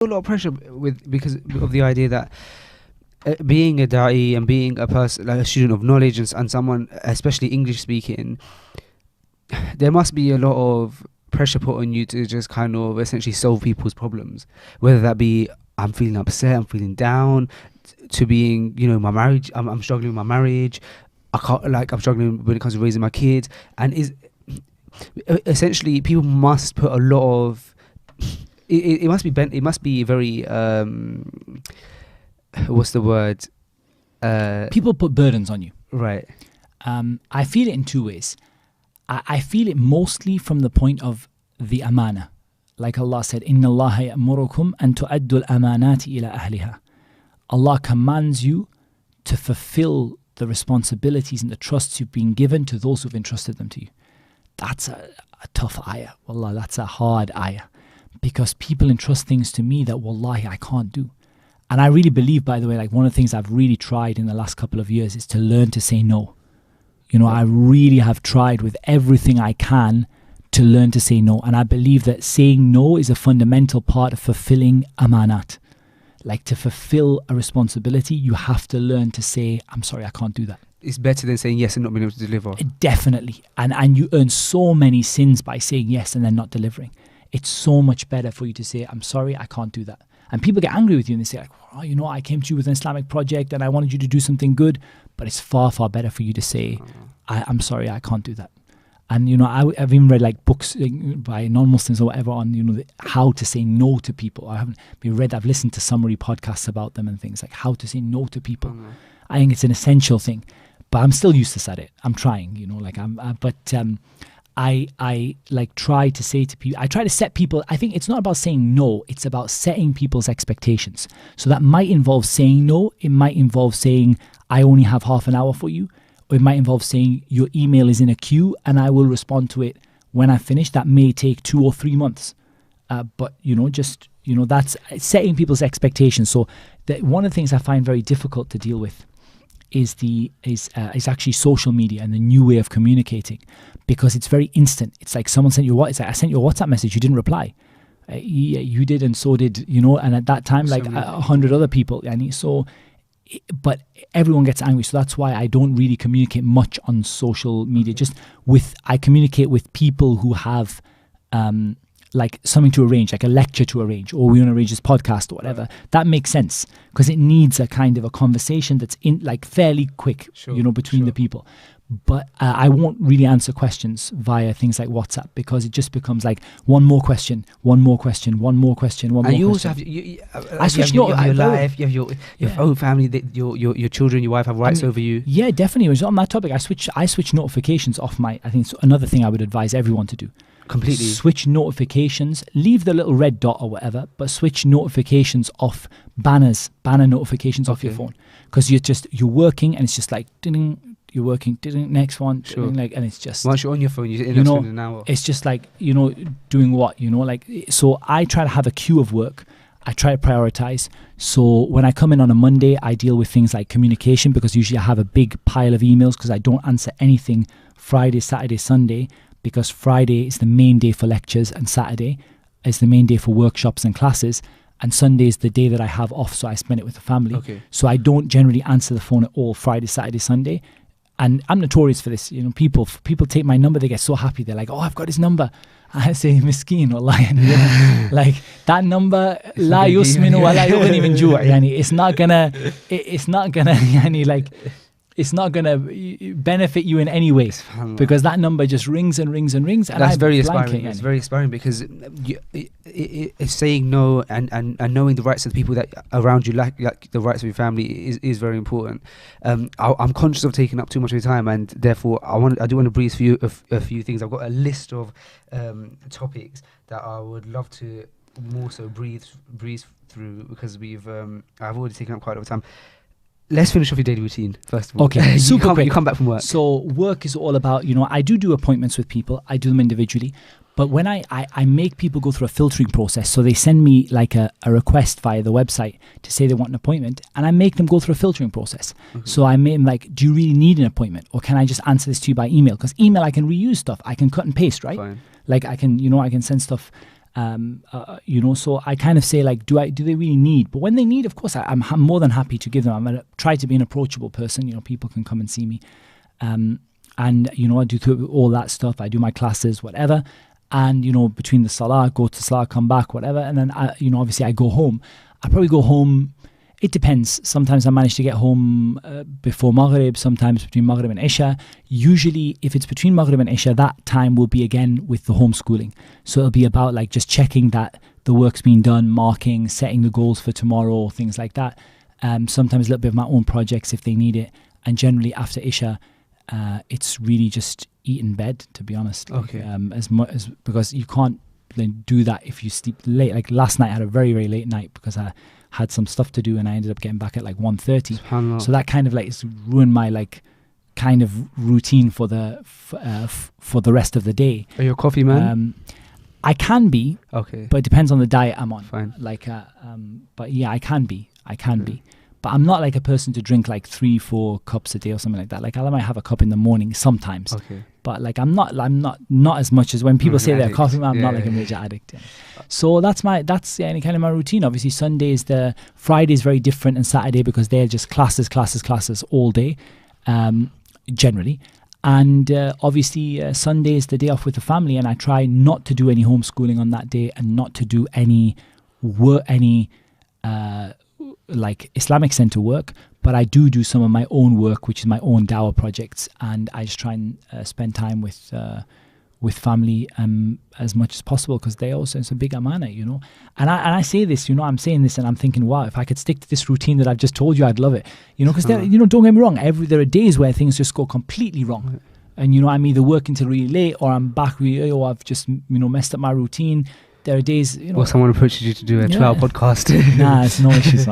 a lot of pressure because of the idea that being a da'i and being a person, like a student of knowledge, and someone especially English speaking, there must be a lot of pressure put on you to just kind of essentially solve people's problems, whether that be I'm feeling upset, I'm feeling down, to being, you know, my marriage, I'm struggling with my marriage, I'm struggling when it comes to raising my kids, and essentially people must put a lot of it must be very what's the word, people put burdens on you, right? I feel it in two ways. I feel it mostly from the point of the amana. Like Allah said, إِنَّ اللَّهَ يَأْمُرُكُمْ أَن تُؤَدُّوا الْأَمَانَاتِ إِلَى أَهْلِهَا. Allah commands you to fulfill the responsibilities and the trusts you've been given to those who've entrusted them to you. That's a tough ayah. Wallah, that's a hard ayah. Because people entrust things to me that wallahi I can't do. And I really believe, by the way, like one of the things I've really tried in the last couple of years is to learn to say no. You know, I really have tried with everything I can to learn to say no. And I believe that saying no is a fundamental part of fulfilling amanat. Like, to fulfill a responsibility, you have to learn to say, I'm sorry, I can't do that. It's better than saying yes and not being able to deliver. Definitely. And you earn so many sins by saying yes and then not delivering. It's so much better for you to say, I'm sorry, I can't do that. And people get angry with you and they say, like, oh, you know, I came to you with an Islamic project and I wanted you to do something good. But it's far, far better for you to say, I'm sorry, I can't do that. And, you know, I've even read like books by non-Muslims or whatever on, you know, how to say no to people. I've listened to summary podcasts about them and things like how to say no to people. I think it's an essential thing, but I'm still useless at it. I'm trying, you know, like I like try to say to people, I try to set people, I think it's not about saying no, it's about setting people's expectations. So that might involve saying no. It might involve saying, I only have half an hour for you. Or it might involve saying your email is in a queue and I will respond to it when I finish. That may take 2 or 3 months. But, you know, just, you know, that's setting people's expectations. So one of the things I find very difficult to deal with is actually social media and the new way of communicating, because it's very instant. It's like someone sent you I sent you a WhatsApp message, you didn't reply. Yeah, you did, and so did, you know, and at that time, like 100 other people. And so, but everyone gets angry. So that's why I don't really communicate much on social media. I communicate with people who have like something to arrange, like a lecture to arrange, or we want to arrange this podcast or whatever. That makes sense because it needs a kind of a conversation that's in like fairly quick, you know, between the people. But I won't really answer questions via things like WhatsApp because it just becomes like one more question. And you also have I switch your life, you have your own family, your children, your wife have rights over you. Yeah, definitely. On that topic, I switch notifications off my. I think it's another thing I would advise everyone to do. Completely switch notifications, leave the little red dot or whatever, but switch notifications off, banner notifications off your phone, because you're working and it's just like ding, you're working, ding, next one, ding, like, and it's just once you're on your phone, you know, an hour. It's just like, you know, doing what, you know, like. So I try to have a queue of work. I try to prioritize. So when I come in on a Monday, I deal with things like communication, because usually I have a big pile of emails because I don't answer anything Friday, Saturday, Sunday. Because Friday is the main day for lectures and Saturday is the main day for workshops and classes, and Sunday is the day that I have off, so I spend it with the family. Okay. So I don't generally answer the phone at all Friday, Saturday, Sunday. And I'm notorious for this. You know, people take my number, they get so happy. They're like, oh, I've got his number. I say, miskeen, wallahi. Like, that number, la yusminu wa la yughni min ju'. Yani, it's not gonna, yani, like, it's not going to benefit you in any way, because that number just rings and rings and rings. And that's very inspiring. It's very inspiring because it's saying no and knowing the rights of the people that around you, like the rights of your family, is very important. I'm conscious of taking up too much of your time, and therefore I do want to breeze for you a few things. I've got a list of topics that I would love to more so breeze through, because I've already taken up quite a lot of time. Let's finish off your daily routine first of all. Okay, super quick. You come back from work. So work is all about, you know, I do appointments with people. I do them individually. But when I make people go through a filtering process, so they send me like a request via the website to say they want an appointment, and I make them go through a filtering process. Mm-hmm. So I make them like, do you really need an appointment, or can I just answer this to you by email? Because email, I can reuse stuff. I can cut and paste, right? Fine. Like I can send stuff. So I kind of say like, do they really need? But when they need, of course, I'm more than happy to give them. I'm going to try to be an approachable person. People can come and see me. And, I do all that stuff. I do my classes, whatever. And, between the salah, go to salah, come back, whatever. And then, obviously I go home. I probably go home. It depends. Sometimes I manage to get home before Maghrib, sometimes between Maghrib and Isha. Usually, if it's between Maghrib and Isha, that time will be again with the homeschooling. So it'll be about like just checking that the work's been done, marking, setting the goals for tomorrow, things like that. Sometimes a little bit of my own projects if they need it. And generally after Isha, it's really just eat in bed, to be honest. Okay. Because you can't do that if you sleep late. Like last night I had a very, very late night because I had some stuff to do and I ended up getting back at like 1:30. So that kind of like it's ruined my like kind of routine for the rest of the day. Are you a coffee man? I can be, okay, but it depends on the diet I'm on. Fine. Like, but yeah, I can be. But I'm not like a person to drink like 3-4 cups a day or something like that. Like I might have a cup in the morning sometimes. Okay. But like I'm not as much as when people say they're a coffee man. I'm not like a major addict. Yeah. So that's any kind of my routine. Obviously Friday is very different and Saturday because they're just classes all day, generally. And obviously Sunday is the day off with the family, and I try not to do any homeschooling on that day and not to do any work, like Islamic Center work, but I do some of my own work, which is my own dawah projects, and I just try and spend time with family as much as possible because it's a big amana, And I say this, I'm saying this and I'm thinking, wow, if I could stick to this routine that I've just told you, I'd love it, because don't get me wrong, there are days where things just go completely wrong, and I'm either working till really late or I'm back really late or I've just messed up my routine. There are days, or someone approaches you to do a 12 podcast. Nah, it's no issues.